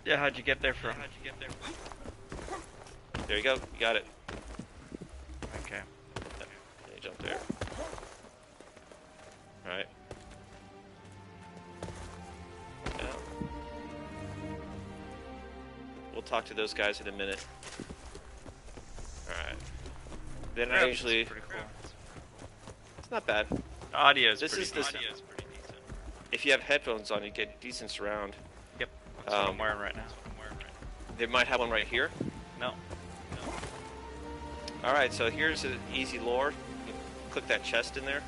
Yeah, how'd you get there from? There you go, you got it. Okay. Yeah, you jump there. Alright. Yeah. We'll talk to those guys in a minute. Alright. Then I usually... Pretty cool. It's not bad. Audio's This pretty is this. decent. If you have headphones on, you get decent surround. Yep. That's what I'm wearing right now. They might have one right here. No. Alright, so here's an easy lore. You click that chest in there.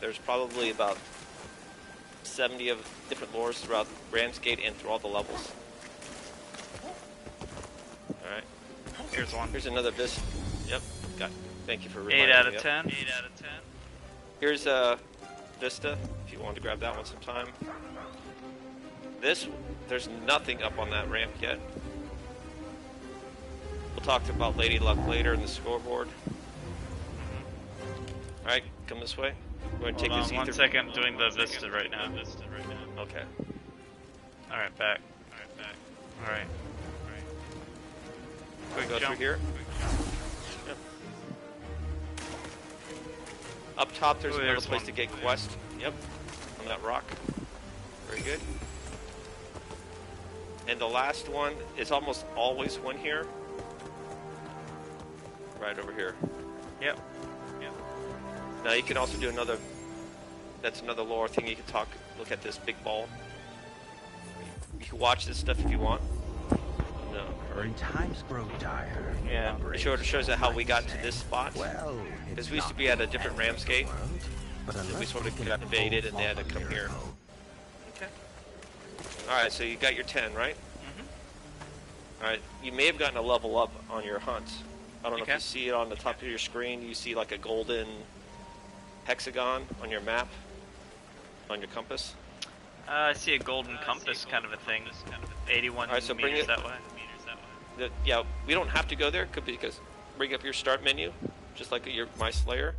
There's probably about 70 of different lores throughout Ramsgate and through all the levels. Alright. Here's one. Here's another Yep. Thank you for reminding 8 out me. of 10. 8 out of 10. Here's Vista, if you wanted to grab that one sometime. There's nothing up on that ramp yet. We'll talk about Lady Luck later in the scoreboard. Alright, come this way. We're going to take Hold this on, 1 ether. second, I'm doing the Vista right now. Okay. Alright, back. Alright. Quick Go jump. through here. Yep. Up top, there's another there's place one. to get quest. Yep. On that rock. Very good. And the last one is almost always one here. Right over here. Yep. Now you can also do another. That's another lore thing. You can look at this big ball. You can watch this stuff if you want. No. When times grow dire, Yeah. It shows you how we got to this spot. well, Because we used to be at a different Ramsgate. Then we sort of got invaded and they had to come here. Okay. Alright, so you got your 10, right? Alright, you may have gotten a level up on your hunt. I don't know if Okay. you see it on the top of your screen. You see like a golden hexagon on your map, on your compass. I see a golden compass kind of a thing. 81 Alright, so bring meters it- that way. Yeah, we don't have to go there, because bring up your start menu, just like your My Slayer.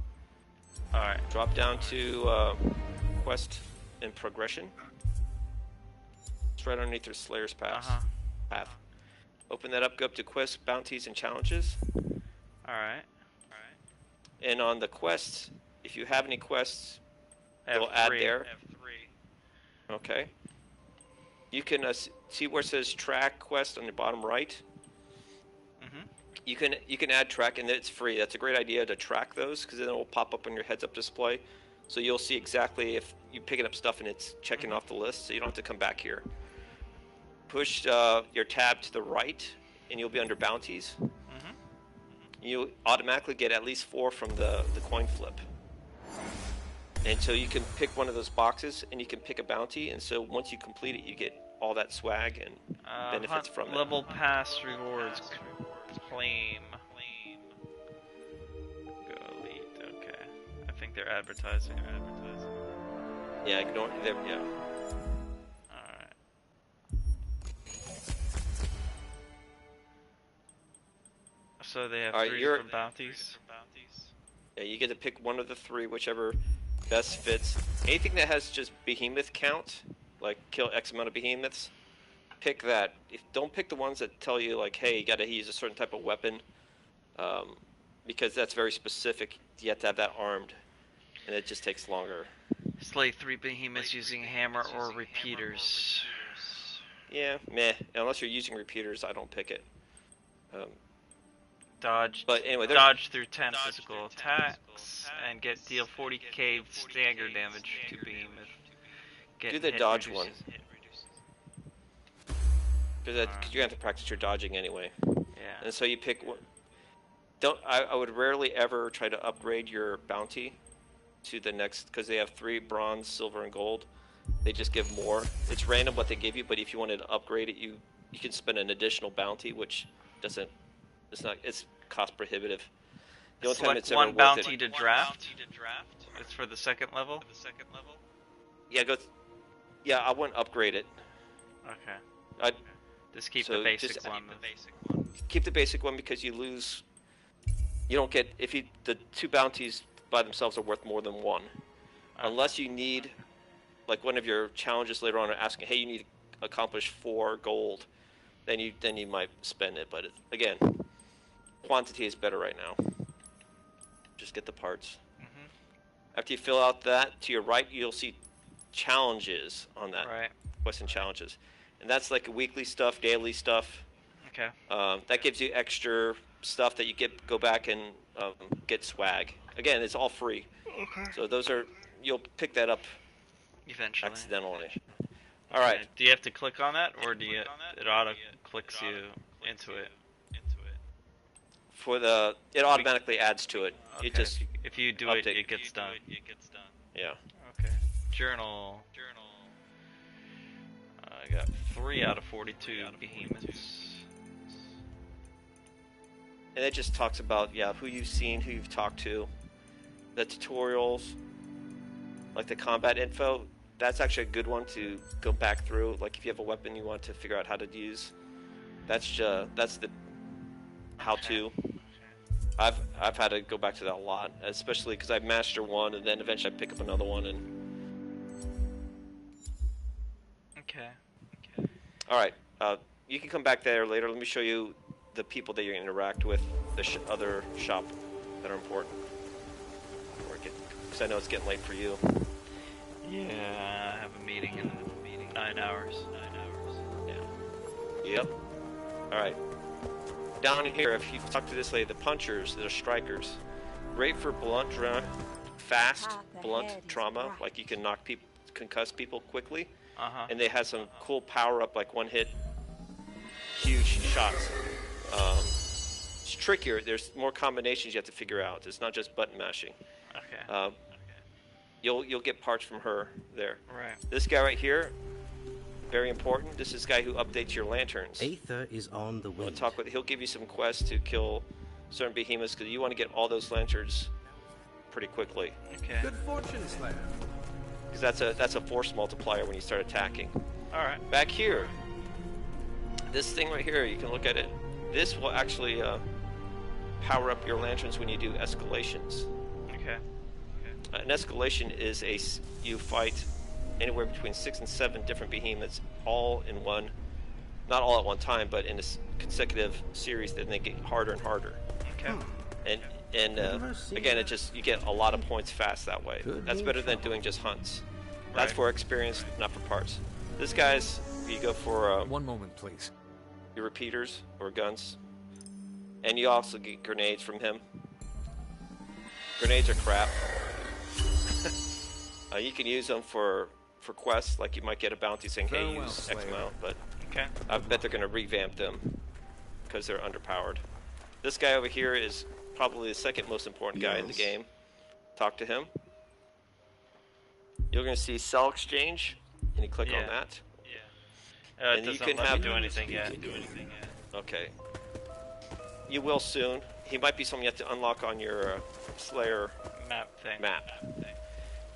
Alright. Drop down to quest and progression. It's right underneath your Slayer's path. Open that up, go up to quests, bounties, and challenges. Alright. And on the quests, if you have any quests, I have it'll add 3. there. Okay. You can see where it says track quest on the bottom right. You can add track, and it's free. That's a great idea to track those, because then it will pop up on your heads-up display. So you'll see exactly if you're picking up stuff and it's checking off the list, so you don't have to come back here. Push your tab to the right, and you'll be under bounties. You automatically get at least 4 from the coin flip. And so you can pick one of those boxes, and you can pick a bounty, and so once you complete it, you get all that swag and benefits from it. Level pass rewards. Claim. Go elite. Okay. I think they're advertising. Yeah, ignore them. Yeah. Alright. So they have Alright, 3 you're- for bounties. Yeah, you get to pick one of the 3, whichever best fits. Anything that has just behemoth count, like kill X amount of behemoths, pick that. Don't pick the ones that tell you like, hey, you got to use a certain type of weapon, because that's very specific. You have to have that armed, and it just takes longer. Slay 3 behemoths using hammer or repeaters. Yeah, meh. Unless you're using repeaters, I don't pick it. Dodge. But anyway, dodge through 10 physical attacks and deal 40k stagger damage to behemoth. Do the dodge one. Because you have to practice your dodging anyway. Yeah. And so you pick one. I would rarely ever try to upgrade your bounty to the next, because they have 3 bronze, silver, and gold. They just give more. It's random what they give you, but if you wanted to upgrade it, you can spend an additional bounty, which doesn't. It's cost prohibitive. The only time it's ever one worth bounty it. to draft. It's for the second level. Yeah, Yeah, I wouldn't upgrade it. Okay. I'd Just keep So the basic just- one. keep the basic one because you lose. You don't get the 2 bounties by themselves are worth more than 1, unless you need, like one of your challenges later on are asking, hey, you need to accomplish 4 gold, then you might spend it. But again, quantity is better right now. Just get the parts. After you fill out that, to your right you'll see challenges on that. Right. Quests and challenges, and that's like weekly stuff, daily stuff. Okay. That gives you extra stuff that you go back and get swag. Again, it's all free. Okay. So you'll pick that up Eventually. accidentally. All right. Okay. Do you have to click on that, or it auto clicks you into it? It automatically adds to it. Okay. It just if you do update. it gets done. Yeah. Okay. Journal. I got 3 out of 42 behemoths. And it just talks about who you've seen, who you've talked to, the tutorials, like the combat info. That's actually a good one to go back through. Like if you have a weapon you want to figure out how to use, that's the how-to. I've had to go back to that a lot, especially because I master one and then eventually I pick up another one. And Okay. all right, you can come back there later. Let me show you the people that you interact with, the other shop that are important. Because I know it's getting late for you. Yeah, I have a meeting in 9 hours. Yeah. Yep. All right. Down here, if you talk to this lady, the punchers, the strikers, great for fast, blunt trauma. Like you can concuss people quickly. And they have some cool power up, like one hit, huge shots. It's trickier. There's more combinations you have to figure out. It's not just button mashing. Okay. You'll get parts from her there. Right. This guy right here, very important. This is the guy who updates your lanterns. Aether is on the We'll wind. talk with. He'll give you some quests to kill certain behemoths because you want to get all those lanterns pretty quickly. Okay. Good fortune, Slayer. Because that's a force multiplier when you start attacking. All right. Back here, this thing right here, you can look at it. This will actually power up your lanterns when you do escalations. Okay. An escalation is you fight anywhere between 6 and 7 different behemoths all in one, not all at one time, but in a consecutive series. Then they get harder and harder. Okay. And again, you get a lot of points fast that way. That's better than doing just hunts. That's Right. for experience, not for parts. This guy's you go for One moment, please. your repeaters or guns, and you also get grenades from him. Grenades are crap. You can use them for quests, like you might get a bounty saying, "Hey, Farewell, use X Slayer. amount," but Okay. I bet they're going to revamp them because they're underpowered. This guy over here is probably the second most important guy in the game. Talk to him. You're going to see sell exchange, and you click on Yeah. that. It And you doesn't can let have- me do anything yet. Okay. You will soon. He might be something you have to unlock on your Slayer Map thing. map.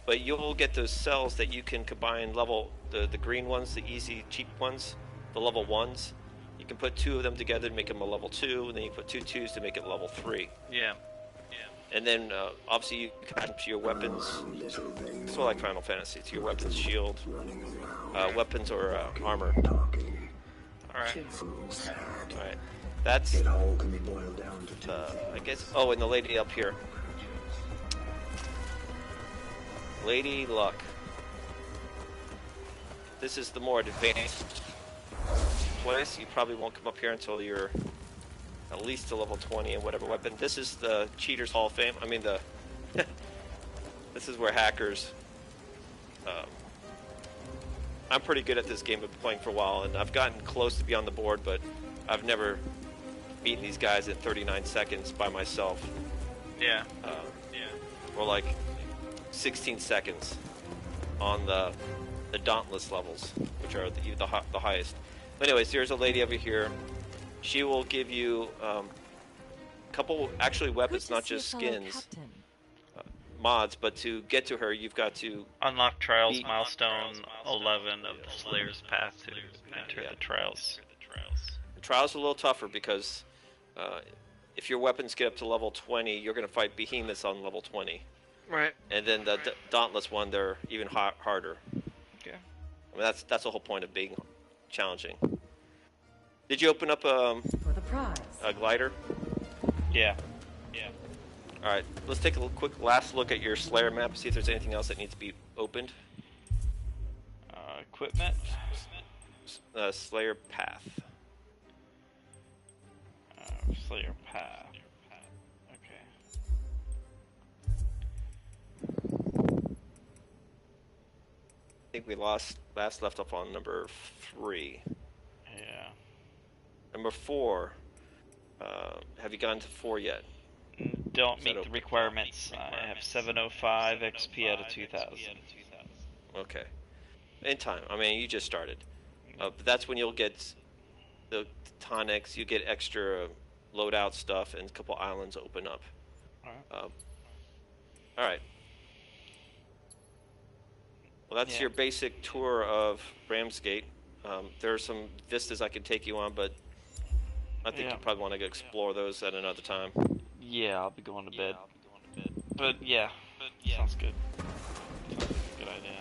But you'll get those cells that you can combine the green ones, the easy, cheap ones, the level 1s. You can put 2 of them together to make them a level 2, and then you put 2 2s to make it level 3. Yeah. And then, obviously, you can add to your weapons. It's sort of like Final Fantasy. To your weapons, shield, weapons, or armor. Alright. Alright. That's, I guess, oh, and the lady up here. Lady Luck. This is the more advanced place. You probably won't come up here until you're at least to level 20 and whatever weapon. This is the Cheaters Hall of Fame. I mean this is where hackers I'm pretty good at this game. I've been playing for a while, and I've gotten close to be on the board, but I've never beaten these guys in 39 seconds by myself. Yeah. Or like 16 seconds on the Dauntless levels, which are the highest. But anyways, there's a lady over here. She will give you a couple actually weapons, not just skins, mods. But to get to her, you've got to Unlock Trials Milestone 11 of the Slayer's Path to enter the Trials. The trials are a little tougher because if your weapons get up to level 20, you're going to fight behemoths on level 20. Right. And then the Dauntless one, they're even harder. Okay. I mean, that's the whole point of being challenging. Did you open up For the prize. a glider? Yeah. All right, let's take a quick last look at your Slayer map, see if there's anything else that needs to be opened. Equipment. Slayer path. Slayer Path. Okay. I think we last left off on number 3. Yeah. Number 4. Have you gotten to 4 yet? Don't Is meet that the open? requirements. I have 705 XP out of 2000. Okay. In time. I mean, you just started. But that's when you'll get the tonics, you get extra loadout stuff, and a couple islands open up. Alright. Well, that's your basic tour of Ramsgate. There are some vistas I could take you on, but I think you probably want to explore those at another time. Yeah, I'll be going to bed. But yeah, sounds good. Sounds like a good idea.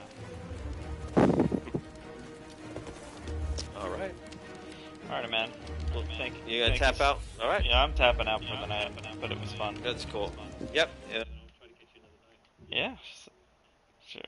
Alright. Alright, man. Well, thank you. You gonna tap out? Alright. Yeah, I'm tapping out for the night, but it was fun. That's cool. Yep. Yeah. Yeah, sure.